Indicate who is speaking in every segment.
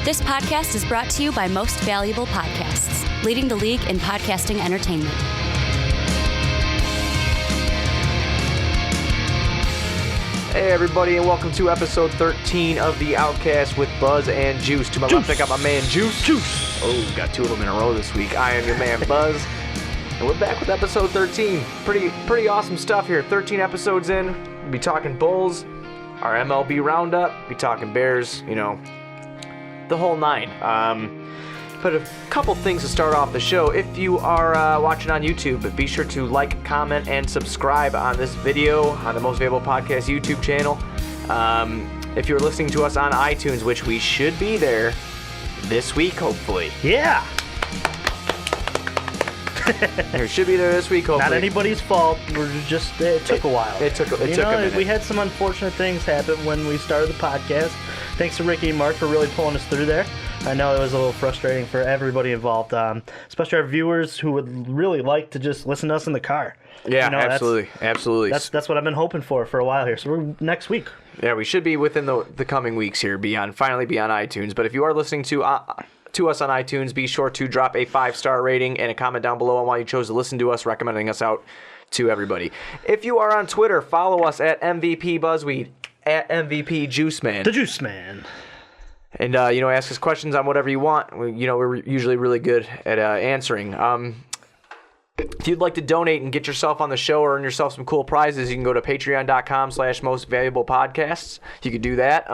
Speaker 1: This podcast is brought to you by Most Valuable Podcasts, leading the league in podcasting entertainment.
Speaker 2: Hey everybody, and welcome to episode 13 of The Outcast with Buzz and Juice. To my left, I got my man Juice. Oh, got two of them in a row this week. I am your man Buzz, and we're back with episode 13. Pretty awesome stuff here. 13 episodes in, we'll be talking Bulls, our MLB roundup, be talking Bears, you know, the whole nine. But a couple things to start off the show. If you are watching on YouTube, be sure to like, comment, and subscribe on this video on the Most Valuable Podcast YouTube channel. If you're listening to us on iTunes, which we should be there this week, hopefully.
Speaker 3: Yeah.
Speaker 2: We should be there this week, hopefully.
Speaker 3: Not anybody's fault. It took a while.
Speaker 2: It took a minute.
Speaker 3: We had some unfortunate things happen when we started the podcast. Thanks to Ricky and Mark for really pulling us through there. I know it was a little frustrating for everybody involved, especially our viewers who would really like to just listen to us in the car.
Speaker 2: Yeah, absolutely.
Speaker 3: That's what I've been hoping for a while here. So we're next week.
Speaker 2: Yeah, we should be within the coming weeks here, finally be on iTunes. But if you are listening to us on iTunes, be sure to drop a 5-star rating and a comment down below on why you chose to listen to us, recommending us out to everybody. If you are on Twitter, follow us at MVP Buzzweed, at MVP Juiceman.
Speaker 3: The Juice Man.
Speaker 2: And, ask us questions on whatever you want. We're usually really good at answering. If you'd like to donate and get yourself on the show or earn yourself some cool prizes, you can go to patreon.com/mostvaluablepodcasts. You could do that.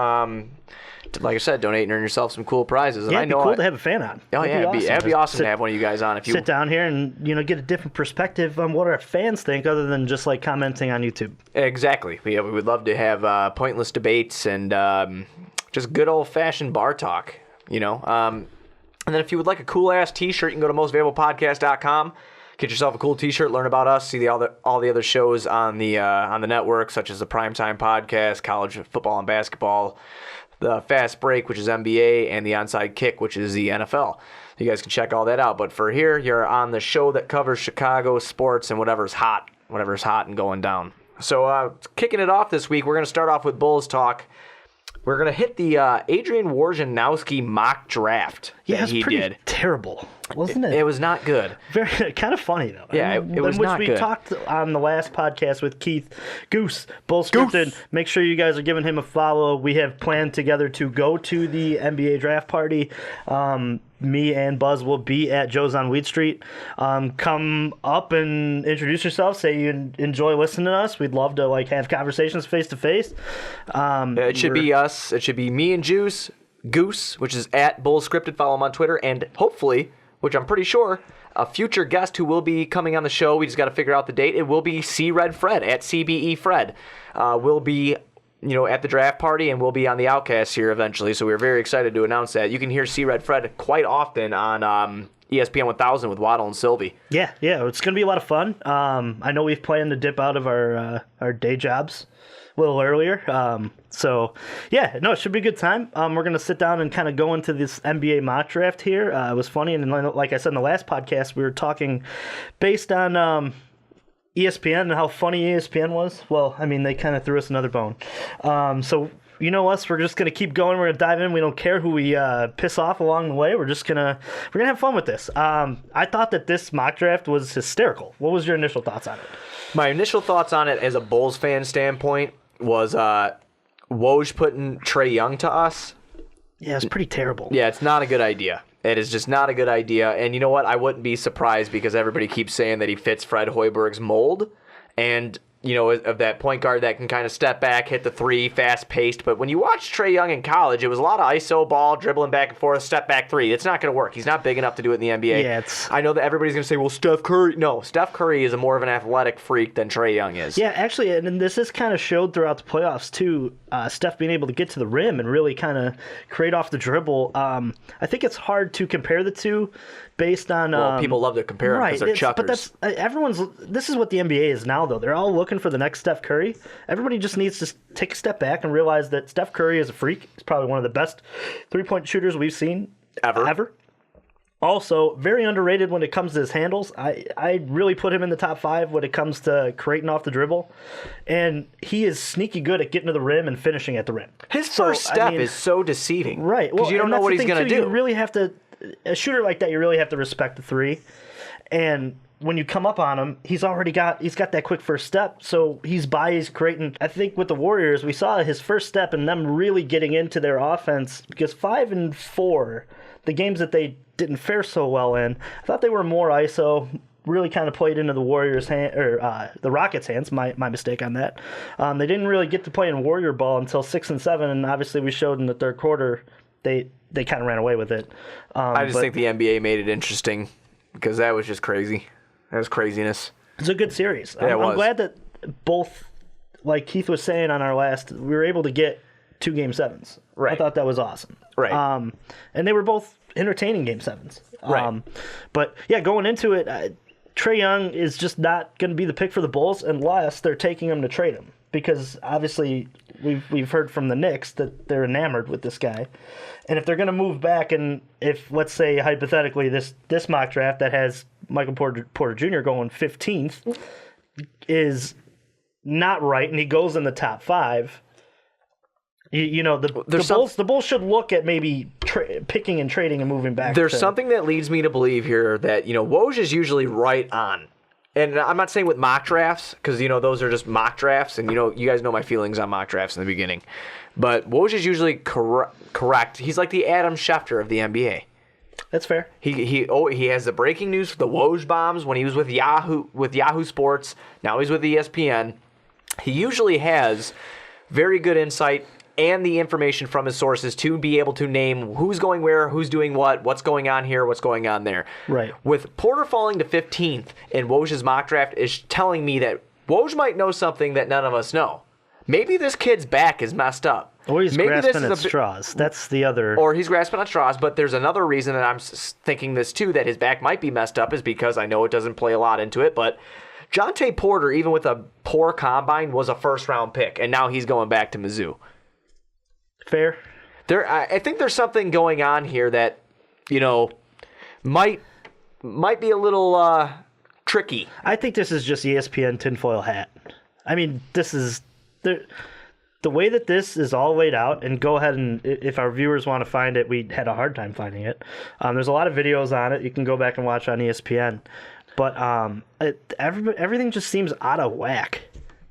Speaker 2: Like I said, donate and earn yourself some cool prizes. And
Speaker 3: yeah, it'd be cool to have a fan on.
Speaker 2: Oh, yeah, it'd be awesome to have one of you guys on.
Speaker 3: Sit down here and, get a different perspective on what our fans think other than just, commenting on YouTube.
Speaker 2: Exactly. We would love to have pointless debates and just good old-fashioned bar talk, And then if you would like a cool-ass T-shirt, you can go to mostvaluablepodcast.com. Get yourself a cool T-shirt, learn about us, see all the other shows on the network, such as the Primetime Podcast, College Football and Basketball, the Fast Break, which is NBA, and the Onside Kick, which is the NFL. You guys can check all that out. But for here, you're on the show that covers Chicago sports and whatever's hot and going down. So kicking it off this week, we're going to start off with Bulls talk. We're going to hit the Adrian Wojnarowski mock draft that he did.
Speaker 3: Terrible, wasn't it?
Speaker 2: It was not good.
Speaker 3: Very kind of funny, though.
Speaker 2: Yeah, it was not good.
Speaker 3: We talked on the last podcast with Keith Goose, Bull Scripted. Make sure you guys are giving him a follow. We have planned together to go to the NBA draft party. Me and Buzz will be at Joe's on Weed Street. Come up and introduce yourself. Say you enjoy listening to us. We'd love to have conversations face to face.
Speaker 2: It should be us. It should be me and Juice, Goose, which is at Bull Scripted. Follow him on Twitter, and hopefully, which I'm pretty sure, a future guest who will be coming on the show. We just got to figure out the date. It will be C Red Fred at CBE Fred. Will be at the draft party, and we'll be on the Outcast here eventually, so we're very excited to announce that. You can hear C-Red Fred quite often on ESPN 1000 with Waddle and Sylvie.
Speaker 3: Yeah, it's going to be a lot of fun. I know we've planned to dip out of our day jobs a little earlier. It should be a good time. We're going to sit down and kind of go into this NBA mock draft here. It was funny, and like I said in the last podcast, we were talking based on ESPN and how funny ESPN was. Well, they kind of threw us another bone. So you know us, we're just going to keep going. We're going to dive in. We don't care who we piss off along the way. We're going to have fun with this. I thought that this mock draft was hysterical. What was your initial thoughts on it?
Speaker 2: My initial thoughts on it as a Bulls fan standpoint was Woj putting Trey Young to us.
Speaker 3: Yeah, it's pretty terrible.
Speaker 2: Yeah, it's not a good idea. It is just not a good idea. And you know what? I wouldn't be surprised because everybody keeps saying that he fits Fred Hoiberg's mold. And, of that point guard that can kind of step back, hit the three, fast-paced. But when you watch Trey Young in college, it was a lot of iso ball, dribbling back and forth, step back three. It's not going to work. He's not big enough to do it in the NBA.
Speaker 3: Yeah,
Speaker 2: I know that everybody's going to say, well, Steph Curry. No, Steph Curry is more of an athletic freak than Trey Young is.
Speaker 3: Yeah, actually, and this is kind of showed throughout the playoffs, too. Steph being able to get to the rim and really kind of create off the dribble. I think it's hard to compare the two based on...
Speaker 2: Well, people love to compare them because they're chuckers.
Speaker 3: But this is what the NBA is now, though. They're all looking for the next Steph Curry. Everybody just needs to take a step back and realize that Steph Curry is a freak. He's probably one of the best three-point shooters we've seen ever. Also, very underrated when it comes to his handles. I really put him in the top 5 when it comes to creating off the dribble. And he is sneaky good at getting to the rim and finishing at the rim.
Speaker 2: His first step is so deceiving.
Speaker 3: Right.
Speaker 2: Because you don't know what he's going to do.
Speaker 3: You really have to, a shooter like that, you really have to respect the 3. And when you come up on him, he's got that quick first step. So he's creating. I think with the Warriors, we saw his first step and them really getting into their offense, because 5 and 4, the games that they didn't fare so well in, I thought they were more ISO, really kind of played into the Warriors' hand, or the Rockets' hands. My mistake on that. They didn't really get to play in Warrior ball until 6 and 7, and obviously we showed in the third quarter they kind of ran away with it.
Speaker 2: I just think the NBA made it interesting because that was just crazy. That was craziness.
Speaker 3: It's a good series.
Speaker 2: Yeah,
Speaker 3: I'm glad that both, like Keith was saying on our last, we were able to get 2 Game 7s.
Speaker 2: Right.
Speaker 3: I thought that was awesome.
Speaker 2: Right.
Speaker 3: And they were both entertaining Game 7s.
Speaker 2: Right.
Speaker 3: But yeah, going into it, Trae Young is just not going to be the pick for the Bulls unless they're taking him to trade him, because obviously we've heard from the Knicks that they're enamored with this guy. And if they're going to move back, and if, let's say, hypothetically, this mock draft that has Michael Porter Jr. going 15th is not right, and he goes in the top 5, the Bulls should look at maybe picking and trading and moving back.
Speaker 2: There's something that leads me to believe here that, Woj is usually right on. And I'm not saying with mock drafts, because, those are just mock drafts, and, you guys know my feelings on mock drafts in the beginning. But Woj is usually correct. He's like the Adam Schefter of the NBA.
Speaker 3: That's fair.
Speaker 2: He has the breaking news for the Woj bombs when he was with Yahoo Sports. Now he's with ESPN. He usually has very good insight and the information from his sources to be able to name who's going where, who's doing what's going on here, what's going on there.
Speaker 3: Right.
Speaker 2: With Porter falling to 15th in Woj's mock draft is telling me that Woj might know something that none of us know. Maybe this kid's back is messed up.
Speaker 3: Or he's grasping at straws. That's the other.
Speaker 2: Or he's grasping at straws, but there's another reason that I'm thinking this too, that his back might be messed up, is because I know it doesn't play a lot into it, but Jonte Porter, even with a poor combine, was a first-round pick, and now he's going back to Mizzou.
Speaker 3: Fair.
Speaker 2: I think there's something going on here that, might be a little tricky.
Speaker 3: I think this is just ESPN tinfoil hat. I mean, this is the way that this is all laid out, and go ahead and, if our viewers want to find it, we had a hard time finding it. There's a lot of videos on it. You can go back and watch on ESPN. But everything just seems out of whack.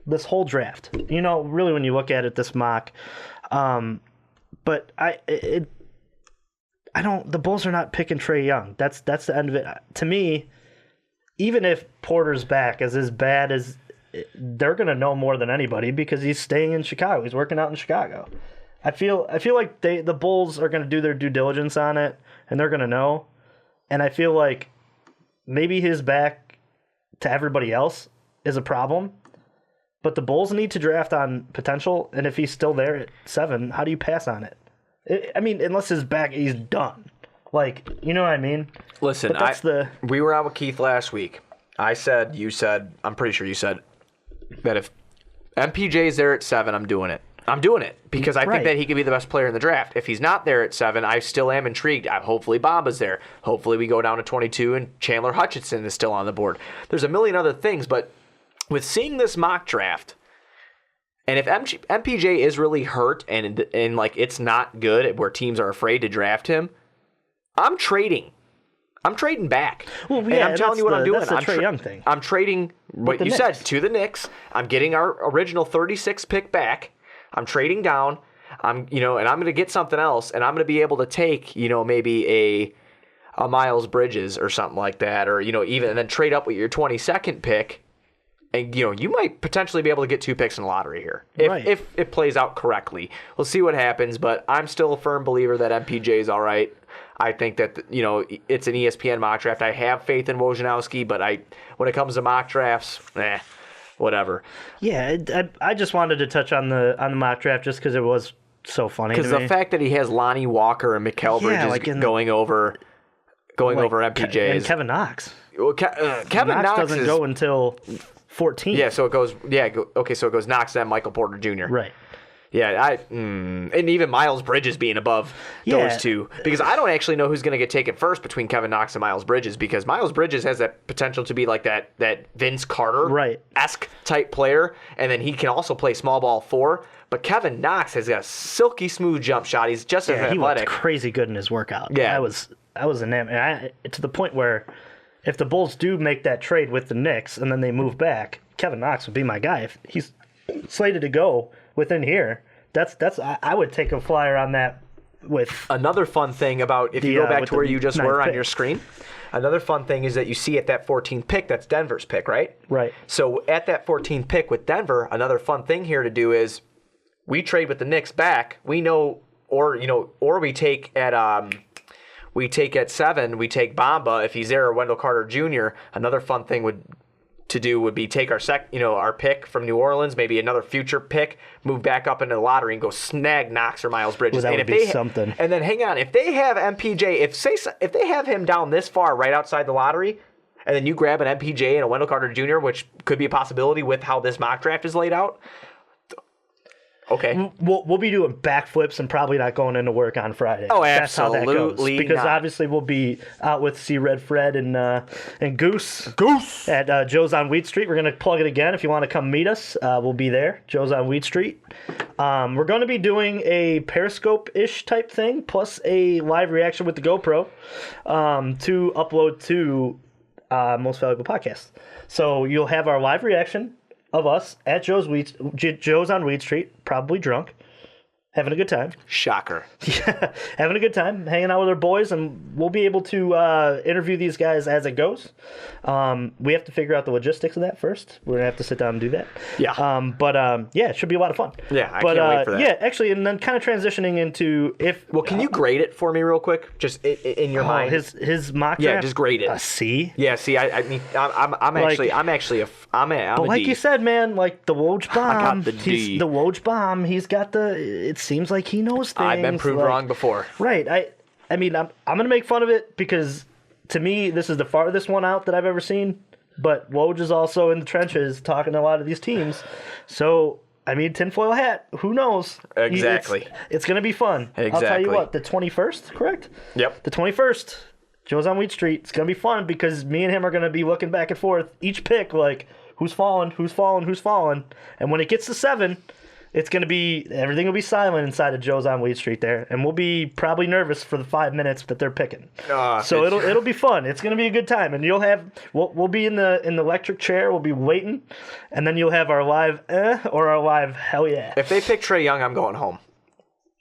Speaker 3: This whole draft. Really when you look at it, this mock. But the Bulls are not picking Trae Young. That's the end of it. To me, even if Porter's back is as bad as, they're going to know more than anybody because he's staying in Chicago. He's working out in Chicago. I feel like the Bulls are going to do their due diligence on it, and they're going to know. And I feel like maybe his back to everybody else is a problem, but the Bulls need to draft on potential, and if he's still there at 7, how do you pass on it? Unless his back, he's done. You know what I mean?
Speaker 2: Listen, we were out with Keith last week. I said, you said, I'm pretty sure you said, that if MPJ is there at 7, I'm doing it. I'm doing it because I think that he could be the best player in the draft. If he's not there at 7, I still am intrigued. Hopefully Bamba's there. Hopefully we go down to 22 and Chandler Hutchinson is still on the board. There's a million other things, but with seeing this mock draft, and if MPJ is really hurt and it's not good where teams are afraid to draft him, I'm trading. I'm trading back.
Speaker 3: Well, yeah,
Speaker 2: and I'm telling you what I'm doing.
Speaker 3: That's the Trae Young thing.
Speaker 2: I'm trading what you said to the Knicks. I'm getting our original 36 pick back. I'm trading down. And I'm going to get something else, and I'm going to be able to take, maybe a Miles Bridges or something like that, or even and then trade up with your 22nd pick, and you might potentially be able to get 2 picks in the lottery here if it plays out correctly. We'll see what happens, but I'm still a firm believer that MPJ is all right. I think that it's an ESPN mock draft. I have faith in Wojnarowski, but when it comes to mock drafts, whatever.
Speaker 3: Yeah, I just wanted to touch on the mock draft just because it was so funny.
Speaker 2: Because the fact that he has Lonnie Walker and Mikal Bridges going over MPJ's
Speaker 3: and Kevin Knox.
Speaker 2: Well, Kevin Knox
Speaker 3: doesn't go until 14.
Speaker 2: Yeah, so it goes. Yeah, okay, so it goes Knox then Michael Porter Jr.
Speaker 3: Right.
Speaker 2: Yeah, and even Miles Bridges being above those two, because I don't actually know who's going to get taken first between Kevin Knox and Miles Bridges, because Miles Bridges has that potential to be like that Vince Carter-esque type player, and then he can also play small ball 4. But Kevin Knox has got a silky smooth jump shot. He's just as athletic.
Speaker 3: He looked crazy good in his workout. Yeah, I was enamored, to the point where if the Bulls do make that trade with the Knicks and then they move back, Kevin Knox would be my guy. If he's slated to go within here, I would take a flyer on that. With
Speaker 2: another fun thing about if you go back to where you just were on your screen, another fun thing is that you see at that 14th pick, that's Denver's pick, right?
Speaker 3: Right.
Speaker 2: So at that 14th pick with Denver, another fun thing here to do is we trade with the Knicks back. We know, or we take at 7, we take Bamba if he's there, or Wendell Carter Jr. Another fun thing would be take our pick from New Orleans, maybe another future pick, move back up into the lottery and go snag Knox or Miles Bridges.
Speaker 3: Well, that would be something.
Speaker 2: And then hang on, if they have MPJ, if they have him down this far right outside the lottery, and then you grab an MPJ and a Wendell Carter Jr., which could be a possibility with how this mock draft is laid out. Okay.
Speaker 3: We'll be doing backflips and probably not going into work on Friday.
Speaker 2: Oh,
Speaker 3: That's
Speaker 2: absolutely.
Speaker 3: how that goes. Because obviously we'll be out with C Red Fred and Goose. At Joe's on Wheat Street. We're going to plug it again. If you want to come meet us, we'll be there. Joe's on Wheat Street. We're going to be doing a Periscope-ish type thing, plus a live reaction with the GoPro to upload to Most Valuable Podcast. So you'll have our live reaction of us at Joe's on Weed Street, probably drunk, having a good time.
Speaker 2: Shocker.
Speaker 3: Yeah, having a good time, hanging out with our boys, and we'll be able to interview these guys as it goes. We have to figure out the logistics of that first. We're going to have to sit down and do that.
Speaker 2: Yeah.
Speaker 3: But it should be a lot of fun.
Speaker 2: Yeah, I can't wait for that.
Speaker 3: Yeah, actually, and then kind of transitioning into
Speaker 2: can you grade it for me real quick? Just in your mind.
Speaker 3: His mock draft?
Speaker 2: Yeah, just grade it.
Speaker 3: A C?
Speaker 2: Yeah, see, I'm actually a
Speaker 3: like
Speaker 2: D.
Speaker 3: you said, man, like the Woj bomb.
Speaker 2: I got the D.
Speaker 3: The Woj bomb. He's got it seems like he knows things.
Speaker 2: I've been proved wrong before.
Speaker 3: Right. I mean, I'm going to make fun of it because, to me, this is the farthest one out that I've ever seen. But Woj is also in the trenches talking to a lot of these teams. So, I mean, tinfoil hat. Who knows?
Speaker 2: Exactly.
Speaker 3: It's going to be fun.
Speaker 2: Exactly.
Speaker 3: I'll tell you what, the 21st, correct?
Speaker 2: Yep.
Speaker 3: The 21st, Joe's on Wheat Street. It's going to be fun because me and him are going to be looking back and forth. Each pick, like, who's fallen. And when it gets to 7... it's going to be, everything will be silent inside of Joe's on Wheat Street there, and we'll be probably nervous for the 5 minutes that they're picking. So it'll be fun. It's going to be a good time, and we'll be in the electric chair. We'll be waiting, and then you'll have our live or our live hell yeah.
Speaker 2: If they pick Trey Young, I'm going home.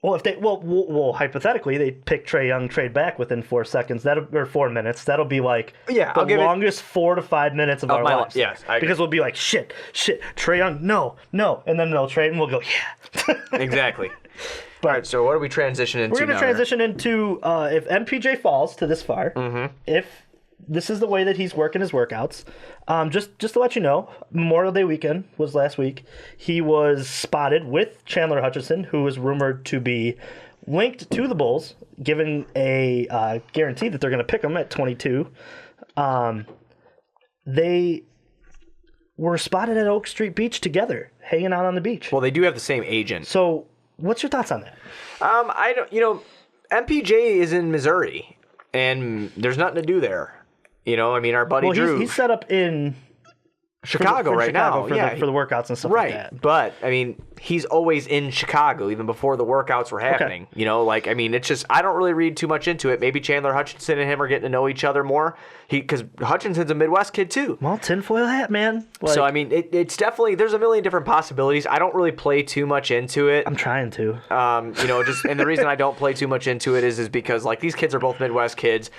Speaker 3: Well, hypothetically, they pick Trey Young, trade back within 4 seconds. Or 4 minutes. That'll be like the longest 4 to 5 minutes of our lives.
Speaker 2: Yes, I agree.
Speaker 3: Because we'll be like, shit, Trey Young, no, and then they'll trade, and we'll go, yeah.
Speaker 2: Exactly. All right, so what do we transition into?
Speaker 3: We're going to transition into if MPJ falls to this far, if this is the way that he's working his workouts. Just to let you know, Memorial Day weekend was last week. He was spotted with Chandler Hutchison, who was rumored to be linked to the Bulls, given a guarantee that they're going to pick him at 22. They were spotted at Oak Street Beach together, hanging out on the beach.
Speaker 2: Well, they do have the same agent.
Speaker 3: So, what's your thoughts on that?
Speaker 2: I don't. MPJ is in Missouri, and there's nothing to do there. I mean, our buddy Drew.
Speaker 3: He's set up in
Speaker 2: Chicago right now.
Speaker 3: For the workouts and stuff like that.
Speaker 2: Right, but, I mean, he's always in Chicago, even before the workouts were happening. Okay. It's just, I don't really read too much into it. Maybe Chandler Hutchison and him are getting to know each other more. Because Hutchinson's a Midwest kid, too.
Speaker 3: Well, tinfoil hat, man.
Speaker 2: So, I mean, it's definitely, there's a million different possibilities. I don't really play too much into it.
Speaker 3: I'm trying to.
Speaker 2: And the reason I don't play too much into it is because, like, these kids are both Midwest kids.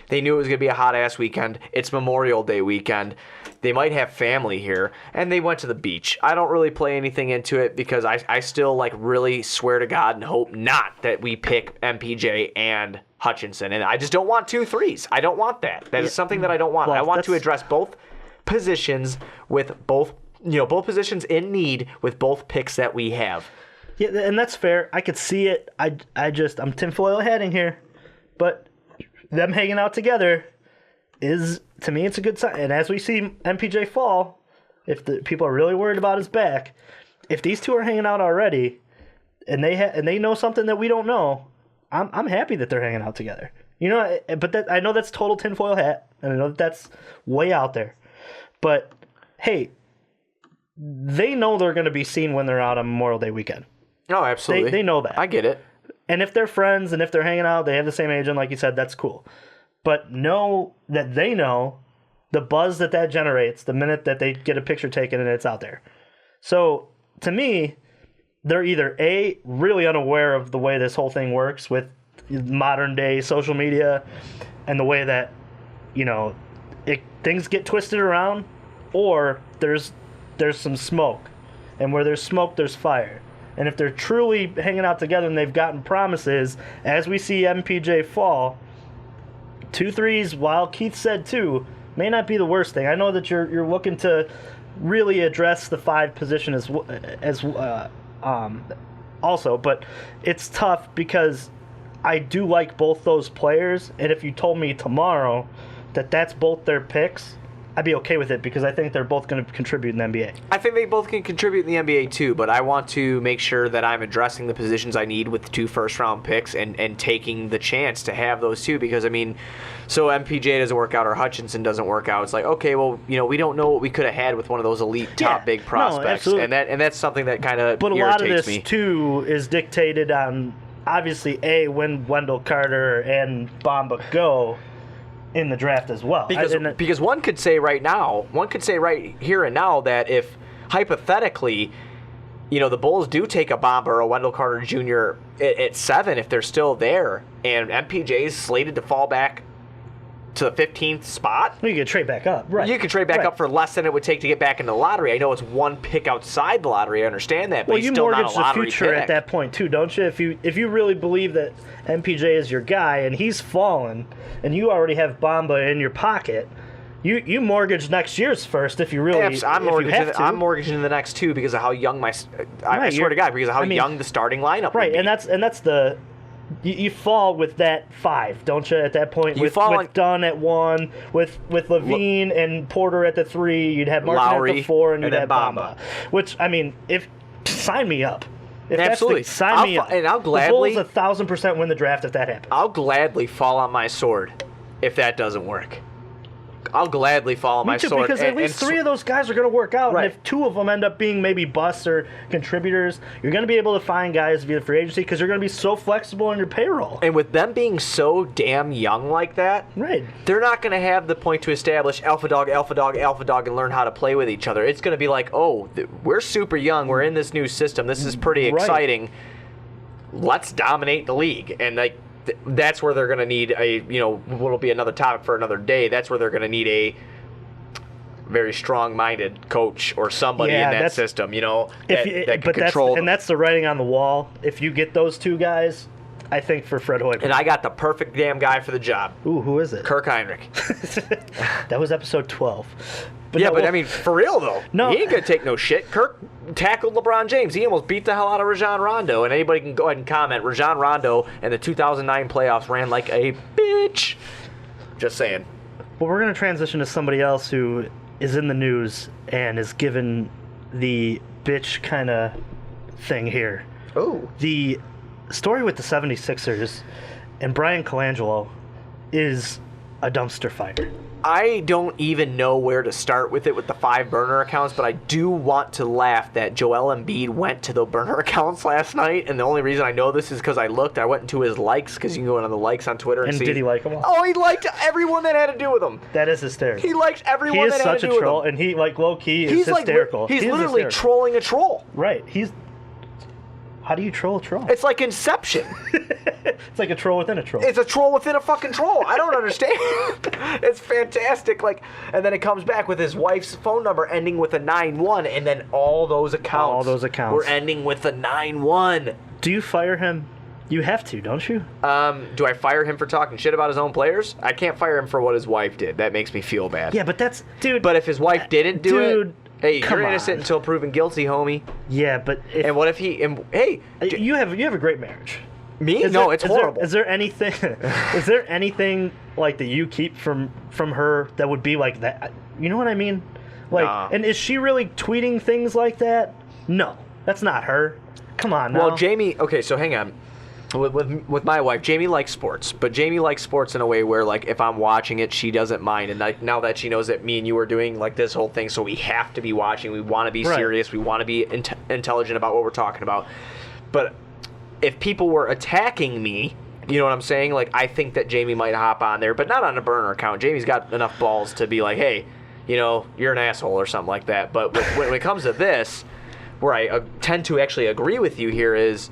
Speaker 2: They knew it was going to be a hot-ass weekend. It's Memorial Day weekend. They might have family here, and they went to the beach. I don't really play anything into it because I still, like, really swear to God and hope not that we pick MPJ and Hutchinson. And I just don't want 2 threes. I don't want that. That is something that I don't want.
Speaker 3: Well,
Speaker 2: I want to address both positions with both positions in need with both picks that we have.
Speaker 3: Yeah, and that's fair. I could see it. I'm tinfoil hatting here. But them hanging out together is, to me, it's a good sign. And as we see MPJ fall, if the people are really worried about his back, if these two are hanging out already, and they know something that we don't know, I'm happy that they're hanging out together. You know, but I know that's total tinfoil hat, and I know that's way out there. But hey, they know they're going to be seen when they're out on Memorial Day weekend.
Speaker 2: Oh, absolutely.
Speaker 3: They know that.
Speaker 2: I get it.
Speaker 3: And if they're friends and if they're hanging out, they have the same agent, like you said, that's cool. But know that they know the buzz that generates the minute that they get a picture taken and it's out there. So to me, they're either A, really unaware of the way this whole thing works with modern day social media and the way that, you know, things get twisted around, or there's some smoke. And where there's smoke, there's fire. And if they're truly hanging out together and they've gotten promises, as we see MPJ fall, 2 threes, while Keith said 2, may not be the worst thing. I know that you're looking to really address the 5 position also, but it's tough because I do like both those players, and if you told me tomorrow that that's both their picks, I'd be okay with it because I think they're both going to contribute in the NBA.
Speaker 2: I think they both can contribute in the NBA too, but I want to make sure that I'm addressing the positions I need with 2 first-round picks and taking the chance to have those 2 because, I mean, so MPJ doesn't work out or Hutchinson doesn't work out. It's like, okay, well, you know, we don't know what we could have had with one of those elite top big prospects.
Speaker 3: No,
Speaker 2: and that's something that kind of
Speaker 3: But a
Speaker 2: irritates
Speaker 3: lot of this,
Speaker 2: me.
Speaker 3: too, is dictated on, obviously, A, when Wendell Carter and Bamba go in the draft as well.
Speaker 2: Because one could say right here and now that if hypothetically, you know, the Bulls do take a Bamba or a Wendell Carter Jr. at 7 if they're still there, and MPJ is slated to fall back to the 15th spot.
Speaker 3: You can trade back up, right?
Speaker 2: You can trade back up for less than it would take to get back into the lottery. I know it's 1 pick outside the lottery. I understand that, but he's still not a lottery pick. Well, you mortgage the future
Speaker 3: at that point too, don't you? If you really believe that MPJ is your guy and he's fallen, and you already have Bamba in your pocket, you mortgage next year's first if you really.
Speaker 2: I'm mortgaging the next 2 because of how young I swear to God, because of how young the starting lineup.
Speaker 3: Right,
Speaker 2: would be.
Speaker 3: and that's the. You fall with that 5, don't you? At that point, with Dunn at 1, with Levine and Porter at the 3, you'd have Martin
Speaker 2: Lowry,
Speaker 3: at the 4, and you'd
Speaker 2: then
Speaker 3: have Bamba. Which, I mean, sign me up.
Speaker 2: Absolutely,
Speaker 3: sign me up.
Speaker 2: And I'll gladly.
Speaker 3: The Bulls 1,000% win the draft if that happens.
Speaker 2: I'll gladly fall on my sword if that doesn't work. I'll gladly fall on my sword.
Speaker 3: Because at least 3 of those guys are going to work out.
Speaker 2: Right.
Speaker 3: And if 2 of them end up being maybe busts or contributors, you're going to be able to find guys via free agency because you're going to be so flexible on your payroll.
Speaker 2: And with them being so damn young like that,
Speaker 3: right,
Speaker 2: they're not going to have the point to establish alpha dog, and learn how to play with each other. It's going to be like, oh, we're super young. We're in this new system. This is pretty exciting. Let's dominate the league. And like, that's where they're going to need what'll be another topic for another day. That's where they're going to need a very strong-minded coach or somebody in that system, that can control them.
Speaker 3: And that's the writing on the wall. If you get those 2 guys, I think for Fred Hoiberg.
Speaker 2: And I got the perfect damn guy for the job.
Speaker 3: Ooh, who is it?
Speaker 2: Kirk Heinrich.
Speaker 3: That was episode 12.
Speaker 2: I mean, for real, though.
Speaker 3: No.
Speaker 2: He ain't going to take no shit. Kirk tackled LeBron James. He almost beat the hell out of Rajon Rondo. And anybody can go ahead and comment. Rajon Rondo in the 2009 playoffs ran like a bitch. Just saying.
Speaker 3: Well, we're going to transition to somebody else who is in the news and is given the bitch kind of thing here.
Speaker 2: Oh.
Speaker 3: The story with the 76ers and Brian Colangelo is a dumpster fire.
Speaker 2: I don't even know where to start with it with the 5 burner accounts, but I do want to laugh that Joel Embiid went to the burner accounts last night, and the only reason I know this is because I went into his likes, because you can go into the likes on Twitter and see.
Speaker 3: Did he like them all?
Speaker 2: Oh, he liked everyone that had to do with him.
Speaker 3: That is hysterical.
Speaker 2: He liked everyone that had to do with him.
Speaker 3: He is such a troll, and he, low-key, is hysterical.
Speaker 2: He's literally trolling a troll.
Speaker 3: Right. How do you troll a troll?
Speaker 2: It's like Inception.
Speaker 3: It's like a troll within a troll.
Speaker 2: It's a troll within a fucking troll. I don't understand. It's fantastic. And then it comes back with his wife's phone number ending with a 9-1, and then all those accounts were ending with a 9-1.
Speaker 3: Do you fire him? You have to, don't you?
Speaker 2: Do I fire him for talking shit about his own players? I can't fire him for what his wife did. That makes me feel bad.
Speaker 3: Yeah, but that's... Dude...
Speaker 2: But if his wife didn't do it... Hey,
Speaker 3: you're
Speaker 2: innocent until proven guilty, homie.
Speaker 3: Yeah, but...
Speaker 2: And what if he...
Speaker 3: You have a great marriage.
Speaker 2: Me? It's horrible.
Speaker 3: Is there anything... is there anything, that you keep from her that would be like that? You know what I mean? And is she really tweeting things like that? No. That's not her. come on now.
Speaker 2: Well, Jamie, okay, so hang on. With my wife, Jamie likes sports, but Jamie likes sports in a way where, like, if I'm watching it, she doesn't mind. And like, now that she knows that me and you are doing like this whole thing, so we have to be watching. We want to be serious. We want to be intelligent about what we're talking about. But if people were attacking me, you know what I'm saying? Like, I think that Jamie might hop on there, but not on a burner account. Jamie's got enough balls to be like, hey, you know, you're an asshole or something like that. But when it comes to this, where I tend to actually agree with you here is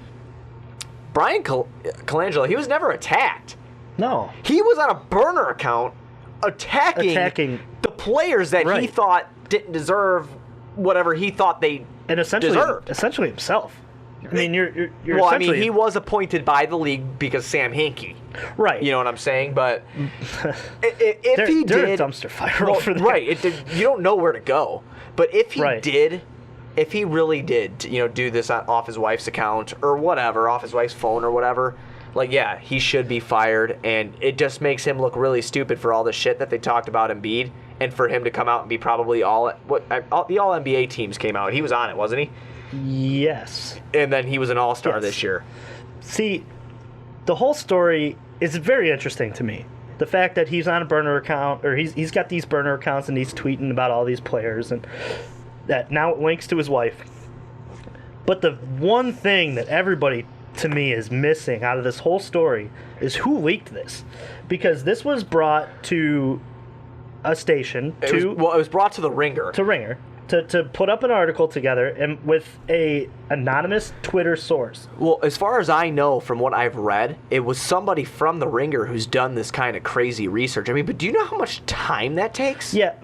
Speaker 2: Brian Colangelo, he was never attacked.
Speaker 3: No.
Speaker 2: He was on a burner account attacking the players that he thought didn't deserve whatever he thought they deserved.
Speaker 3: Essentially himself. I mean, you're
Speaker 2: well, I mean, he was appointed by the league because Sam Hinkie.
Speaker 3: Right.
Speaker 2: You know what I'm saying? But if he did...
Speaker 3: They're a dumpster fire over there.
Speaker 2: Right. You don't know where to go. But if he did... If he really did, you know, do this off his wife's account or whatever, off his wife's phone or whatever, like, yeah, he should be fired. And it just makes him look really stupid for all the shit that they talked about Embiid, and for him to come out and be probably the all NBA teams came out. He was on it, wasn't he?
Speaker 3: Yes.
Speaker 2: And then he was an all-star this year.
Speaker 3: See, the whole story is very interesting to me. The fact that he's on a burner account, or he's got these burner accounts and he's tweeting about all these players, and that now it links to his wife. But the one thing that everybody, to me, is missing out of this whole story is who leaked this. Because this was brought to a station. It
Speaker 2: was brought to the Ringer.
Speaker 3: To Ringer. To put up an article together and with a anonymous Twitter source.
Speaker 2: Well, as far as I know from what I've read, it was somebody from the Ringer who's done this kind of crazy research. I mean, but do you know how much time that takes?
Speaker 3: Yeah,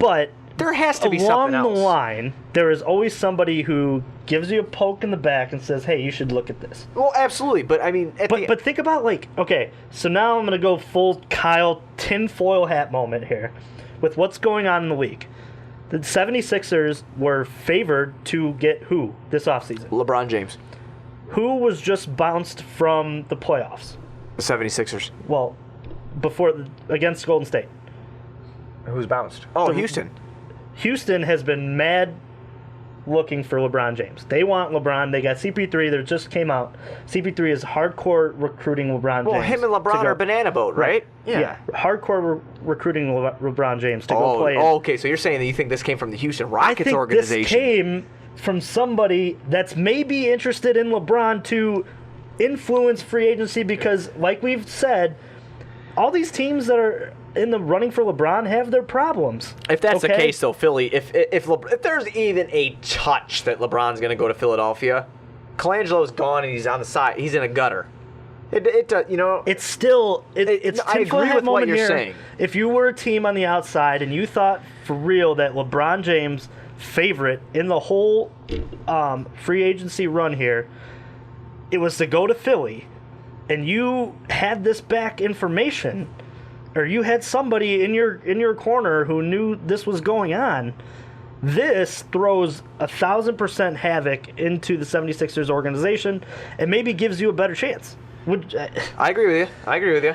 Speaker 3: but
Speaker 2: there has to be something else.
Speaker 3: Along the line, there is always somebody who gives you a poke in the back and says, hey, you should look at this.
Speaker 2: Well, absolutely, but I mean...
Speaker 3: But think about, like, okay, so now I'm going to go full Kyle tinfoil hat moment here with what's going on in the league. The 76ers were favored to get who this offseason?
Speaker 2: LeBron James.
Speaker 3: Who was just bounced from the playoffs?
Speaker 2: The 76ers.
Speaker 3: Well, against Golden State.
Speaker 2: Who's bounced? Oh, Houston.
Speaker 3: Houston has been mad looking for LeBron James. They want LeBron. They got CP3 that just came out. CP3 is hardcore recruiting LeBron James.
Speaker 2: Well, him and LeBron are banana boat, right?
Speaker 3: Yeah. Hardcore recruiting LeBron James to go play.
Speaker 2: Oh, okay. So you're saying that you think this came from the Houston Rockets organization?
Speaker 3: This came from somebody that's maybe interested in LeBron to influence free agency because, like we've said, all these teams that are in the running for LeBron have their problems.
Speaker 2: If that's the case, though, Philly, if there's even a touch that LeBron's going to go to Philadelphia, Colangelo's gone and he's on the side. He's in a gutter.
Speaker 3: It's still it's.
Speaker 2: I agree with what you're saying.
Speaker 3: If you were a team on the outside and you thought for real that LeBron James' favorite in the whole free agency run here, it was to go to Philly, and you had this back information, or you had somebody in your corner who knew this was going on, this throws 1,000% havoc into the 76ers organization and maybe gives you a better chance.
Speaker 2: I agree with you.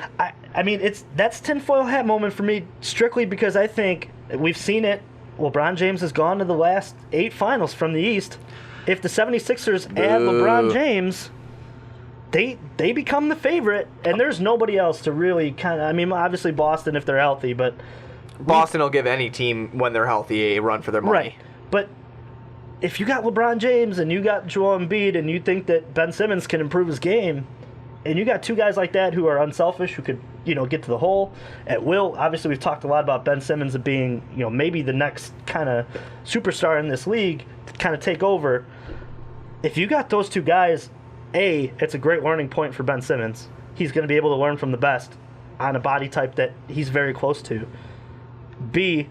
Speaker 3: I mean, that's tinfoil hat moment for me strictly because I think we've seen it. LeBron James has gone to the last 8 finals from the East. If the 76ers add LeBron James, they become the favorite, and there's nobody else to really kind of... I mean, obviously Boston if they're healthy, but...
Speaker 2: Boston will give any team, when they're healthy, a run for their money.
Speaker 3: Right, but if you got LeBron James and you got Joel Embiid and you think that Ben Simmons can improve his game, and you got 2 guys like that who are unselfish, who could, get to the hole at will. Obviously, we've talked a lot about Ben Simmons being, maybe the next kind of superstar in this league to kind of take over. If you got those 2 guys... A, it's a great learning point for Ben Simmons. He's going to be able to learn from the best on a body type that he's very close to. B,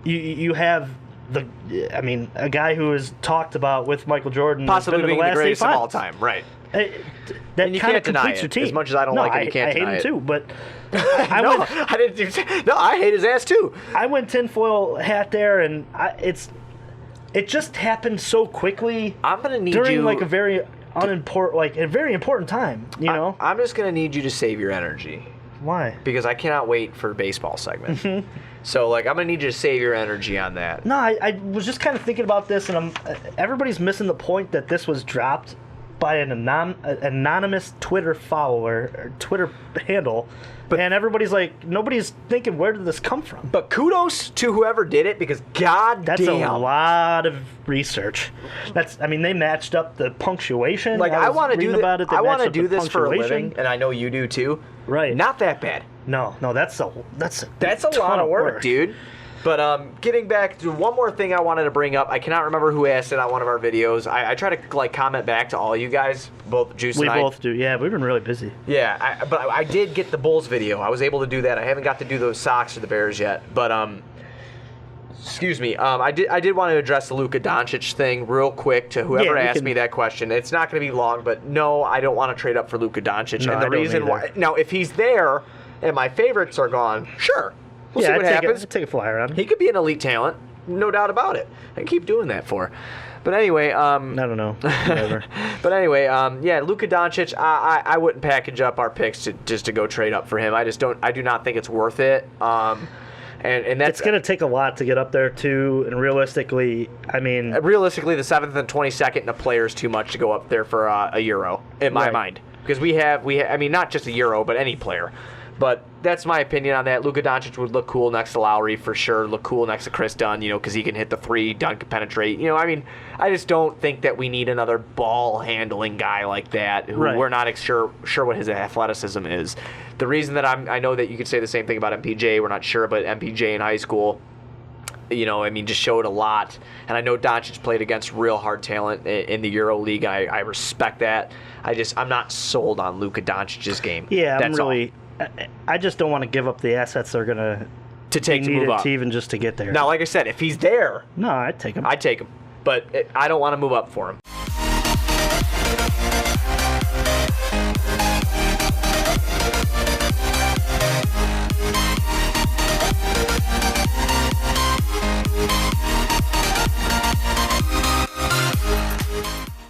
Speaker 3: you have a guy who is talked about with Michael Jordan.
Speaker 2: Possibly being the greatest of all time, right.
Speaker 3: That kind of completes your team.
Speaker 2: As much as I don't like it, you can't deny it.
Speaker 3: I hate him too, but...
Speaker 2: I hate his ass too.
Speaker 3: I went tinfoil hat there, and it just happened so quickly.
Speaker 2: I'm going to need
Speaker 3: during
Speaker 2: you...
Speaker 3: a very... a very important time,
Speaker 2: I'm just going to need you to save your energy.
Speaker 3: Why?
Speaker 2: Because I cannot wait for baseball segment. So, I'm going to need you to save your energy on that.
Speaker 3: No, I was just kind of thinking about this, and everybody's missing the point that this was dropped by an anonymous Twitter follower, or Twitter handle, and everybody's like, nobody's thinking, where did this come from?
Speaker 2: But kudos to whoever did it, because God
Speaker 3: That's
Speaker 2: damn.
Speaker 3: a lot of research. They matched up the punctuation.
Speaker 2: Like, I want to do
Speaker 3: about it.
Speaker 2: I want to do
Speaker 3: the
Speaker 2: this for a
Speaker 3: punctuation.
Speaker 2: living, and I know you do too.
Speaker 3: Right.
Speaker 2: Not that bad.
Speaker 3: No, that's a
Speaker 2: lot of work, dude. But getting back to one more thing I wanted to bring up. I cannot remember who asked it on one of our videos. I try to like comment back to all you guys, both Juice and I.
Speaker 3: We both do. Yeah, we've been really busy.
Speaker 2: Yeah, but I did get the Bulls video. I was able to do that. I haven't got to do those Sox or the Bears yet. But excuse me. I did want to address the Luka Doncic thing real quick to whoever asked me that question. It's not going to be long, but no, I don't want to trade up for Luka Doncic.
Speaker 3: No,
Speaker 2: and the reason why now, if he's there and my favorites are gone, sure. We'll see what happens.
Speaker 3: Take a flyer on him.
Speaker 2: He could be an elite talent, no doubt about it. I keep doing that for. But anyway,
Speaker 3: I don't know. Whatever.
Speaker 2: But anyway, Luka Doncic, I wouldn't package up our picks just to go trade up for him. I do not think it's worth it. And that's
Speaker 3: it's going to take a lot to get up there too. And realistically, the
Speaker 2: 7th and 22nd in a player is too much to go up there for a Euro in my mind, because we have not just a Euro, but any player. But that's my opinion on that. Luka Doncic would look cool next to Lowry for sure. Look cool next to Chris Dunn, because he can hit the three. Dunn can penetrate. I just don't think that we need another ball handling guy like that who we're not sure what his athleticism is. The reason that I know that you could say the same thing about MPJ. We're not sure, but MPJ in high school, just showed a lot. And I know Doncic played against real hard talent in the Euro League. I respect that. I'm not sold on Luka Doncic's game.
Speaker 3: Yeah, I just don't want to give up the assets they're going to
Speaker 2: move up.
Speaker 3: To even just to get there.
Speaker 2: Now, like I said, if he's there,
Speaker 3: no, I'd take him.
Speaker 2: I'd take him, but I don't want to move up for him.